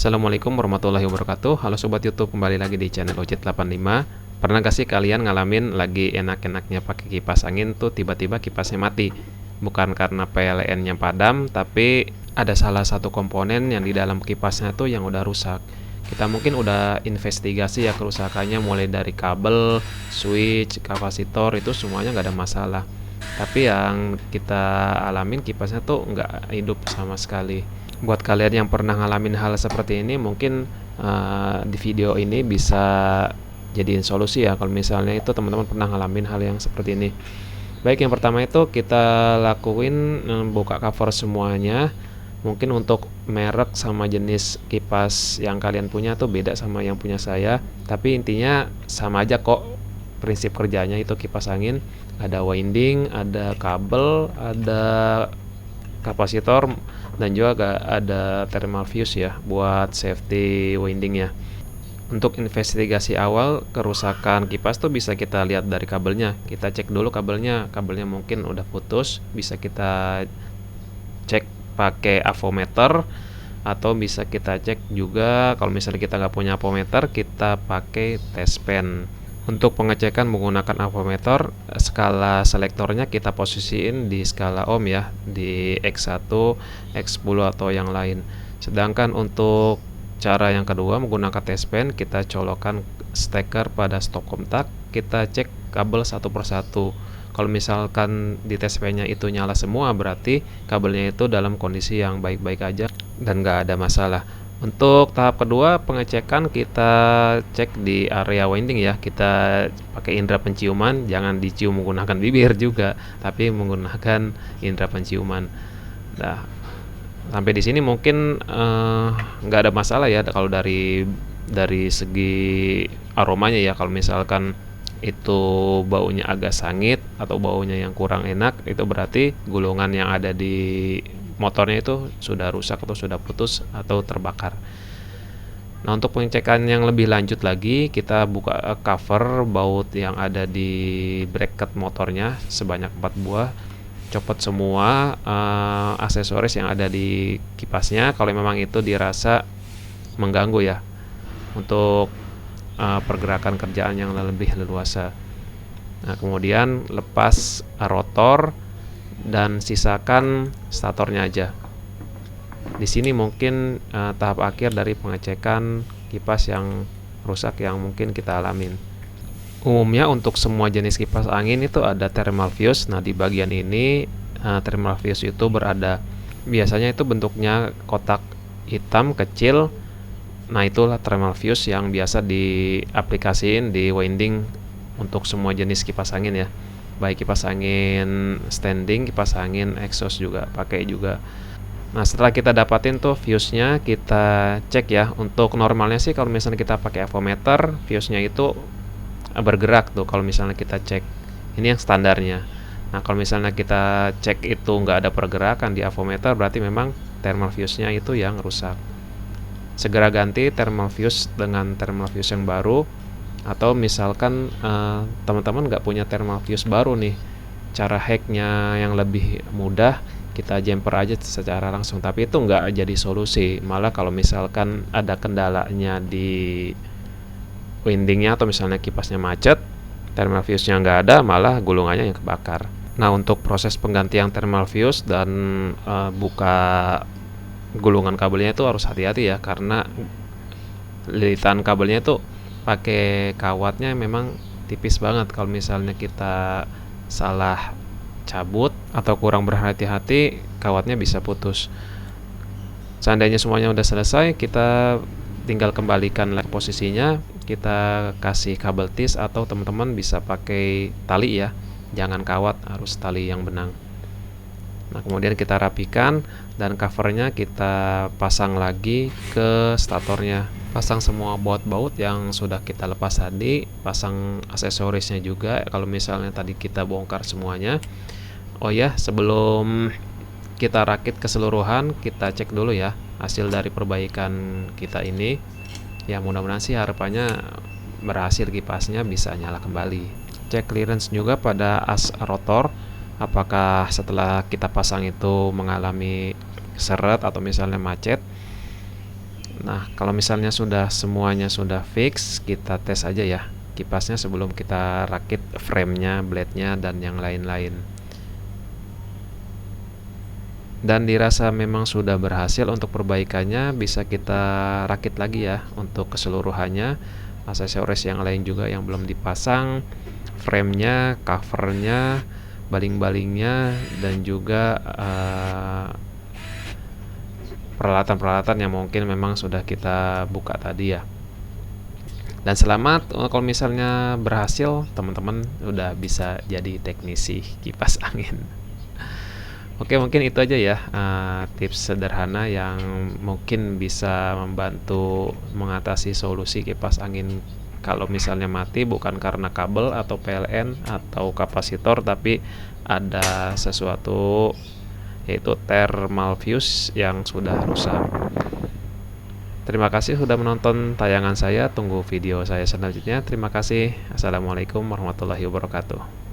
Assalamualaikum warahmatullahi wabarakatuh. Halo Sobat YouTube, kembali lagi di channel Ojit85. Pernah gak sih kalian ngalamin lagi enak-enaknya pakai kipas angin tuh tiba-tiba kipasnya mati? Bukan karena PLN-nya padam, tapi ada salah satu komponen yang di dalam kipasnya tuh yang udah rusak. Kita mungkin udah investigasi ya kerusakannya, mulai dari kabel, switch, kapasitor, itu semuanya nggak ada masalah. Tapi yang kita alamin kipasnya tuh nggak hidup sama sekali. Buat kalian yang pernah ngalamin hal seperti ini, mungkin di video ini bisa jadiin solusi ya kalau misalnya itu teman-teman pernah ngalamin hal yang seperti ini. Baik, yang pertama itu kita lakuin buka cover semuanya. Mungkin untuk merek sama jenis kipas yang kalian punya tuh beda sama yang punya saya, tapi intinya sama aja kok. Prinsip kerjanya itu kipas angin, ada winding, ada kabel, ada kapasitor, dan juga ada thermal fuse ya buat safety windingnya. Untuk investigasi awal kerusakan kipas tuh bisa kita lihat dari kabelnya. Kita cek dulu kabelnya mungkin udah putus, bisa kita cek pakai avometer, atau bisa kita cek juga kalau misalnya kita nggak punya avometer, kita pakai test pen. Untuk pengecekan menggunakan avometer, skala selektornya kita posisiin di skala ohm ya, di X1, X10 atau yang lain. Sedangkan untuk cara yang kedua menggunakan test pen, kita colokan steker pada stop kontak, kita cek kabel satu persatu. Kalau misalkan di test pen-nya itu nyala semua, berarti kabelnya itu dalam kondisi yang baik-baik aja dan nggak ada masalah. Untuk tahap kedua pengecekan, kita cek di area winding ya, kita pakai indera penciuman, jangan dicium menggunakan bibir juga, tapi menggunakan indera penciuman. Nah, sampai di sini mungkin nggak ada masalah ya kalau dari segi aromanya ya. Kalau misalkan itu baunya agak sangit atau baunya yang kurang enak, itu berarti gulungan yang ada di motornya itu sudah rusak atau sudah putus atau terbakar. Nah, untuk pengecekan yang lebih lanjut lagi, kita buka cover baut yang ada di bracket motornya sebanyak 4 buah. Copot semua aksesoris yang ada di kipasnya kalau memang itu dirasa mengganggu ya, untuk pergerakan kerjaan yang lebih leluasa. Nah, kemudian lepas rotor dan sisakan statornya aja. Di sini mungkin tahap akhir dari pengecekan kipas yang rusak yang mungkin kita alamin. Umumnya untuk semua jenis kipas angin itu ada thermal fuse. Nah, di bagian ini thermal fuse itu berada, biasanya itu bentuknya kotak hitam kecil. Nah, itulah thermal fuse yang biasa diaplikasiin di winding untuk semua jenis kipas angin ya. Baik kipas angin standing, kipas angin exhaust juga pakai juga. Nah, setelah kita dapatin tuh fuse-nya, kita cek ya. Untuk normalnya sih kalau misalnya kita pakai avometer, fuse-nya itu bergerak tuh kalau misalnya kita cek. Ini yang standarnya. Nah, kalau misalnya kita cek itu nggak ada pergerakan di avometer, berarti memang thermal fuse-nya itu yang rusak. Segera ganti thermal fuse dengan thermal fuse yang baru. Atau misalkan teman-teman nggak punya thermal fuse baru nih, cara hacknya yang lebih mudah, kita jumper aja secara langsung. Tapi itu nggak jadi solusi, malah kalau misalkan ada kendalanya di windingnya atau misalnya kipasnya macet, thermal fuse-nya nggak ada, malah gulungannya yang kebakar. Nah, untuk proses penggantian thermal fuse dan buka gulungan kabelnya itu harus hati-hati ya, karena lilitan kabelnya itu pakai kawatnya memang tipis banget. Kalau misalnya kita salah cabut atau kurang berhati-hati, kawatnya bisa putus. Seandainya semuanya udah selesai, kita tinggal kembalikan lagi posisinya, kita kasih kabel tis atau teman-teman bisa pakai tali ya, jangan kawat, harus tali yang benang. Nah, kemudian kita rapikan dan covernya kita pasang lagi ke statornya. Pasang semua baut-baut yang sudah kita lepas tadi, pasang aksesorisnya juga kalau misalnya tadi kita bongkar semuanya. Oh ya, sebelum kita rakit keseluruhan, kita cek dulu ya hasil dari perbaikan kita ini. Ya, mudah-mudahan sih harapannya berhasil, kipasnya bisa nyala kembali. Cek clearance juga pada as rotor, apakah setelah kita pasang itu mengalami seret atau misalnya macet. Nah, kalau misalnya sudah semuanya sudah fix, kita tes aja ya kipasnya sebelum kita rakit framenya, blade-nya, dan yang lain-lain. Dan dirasa memang sudah berhasil untuk perbaikannya, bisa kita rakit lagi ya untuk keseluruhannya, aksesoris yang lain juga yang belum dipasang, framenya, covernya, baling-balingnya, dan juga peralatan-peralatan yang mungkin memang sudah kita buka tadi ya. Dan selamat kalau misalnya berhasil, teman-teman udah bisa jadi teknisi kipas angin. Oke, mungkin itu aja ya tips sederhana yang mungkin bisa membantu mengatasi solusi kipas angin kalau misalnya mati bukan karena kabel atau PLN atau kapasitor, tapi ada sesuatu yaitu thermal fuse yang sudah rusak. Terima kasih sudah menonton tayangan saya. Tunggu video saya selanjutnya. Terima kasih. Assalamualaikum warahmatullahi wabarakatuh.